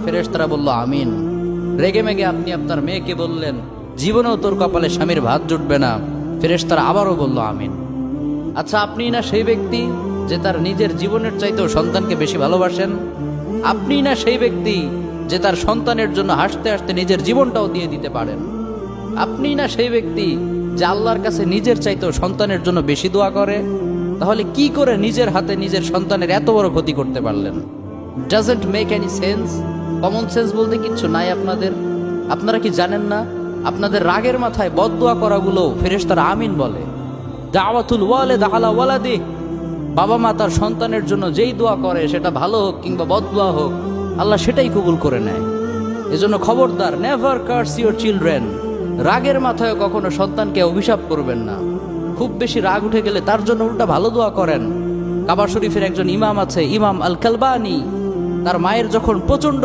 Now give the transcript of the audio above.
ফেরেশতারা বলল আমিন। রেগে মেগে আপনি আপনার মেয়েকে বললেন জীবনেও তোর কপালে স্বামীর ভাত জুটবে না। ফেরেশতারা আবারও বলল আমিন। আচ্ছা, আপনি না সেই ব্যক্তি যে তার নিজের জীবনের চাইতেও সন্তানকে বেশি ভালোবাসেন? আপনি না সেই ব্যক্তি যে তার সন্তানের জন্য হাসতে হাসতে নিজের জীবনটাও দিয়ে দিতে পারেন? আপনি না সেই ব্যক্তি যে আল্লাহর কাছে নিজের চাইতেও সন্তানের জন্য বেশি দোয়া করে? তাহলে কি করে নিজের হাতে নিজের সন্তানের এত বড় ক্ষতি করতে পারলেন? Doesn't make any sense. Common sense বলতে কিচ্ছু নাই আপনাদের? আপনারা কি জানেন না আপনাদের রাগের মাথায় বদদোয়া করাগুলো ফেরেশতারা আমিন বলে? দাওয়াতুল ওয়ালিদ আলা ওয়ালাদি, বাবা মা তার সন্তানের জন্য যেই দোয়া করে সেটা ভালো হোক কিংবা বদদোয়া হোক, আল্লাহ সেটাই কবুল করে নেয়। এজন্য খবরদার, নেভার কার্স ইউর চিলড্রেন। রাগের মাথায় কখনো সন্তানকে অভিশাপ করবেন না। খুব বেশি রাগ উঠে গেলে তার জন্য উল্টা ভালো দোয়া করেন। কাবা শরীফের একজন ইমাম আছে, ইমাম আল কালবানি, তার মায়ের যখন প্রচন্ড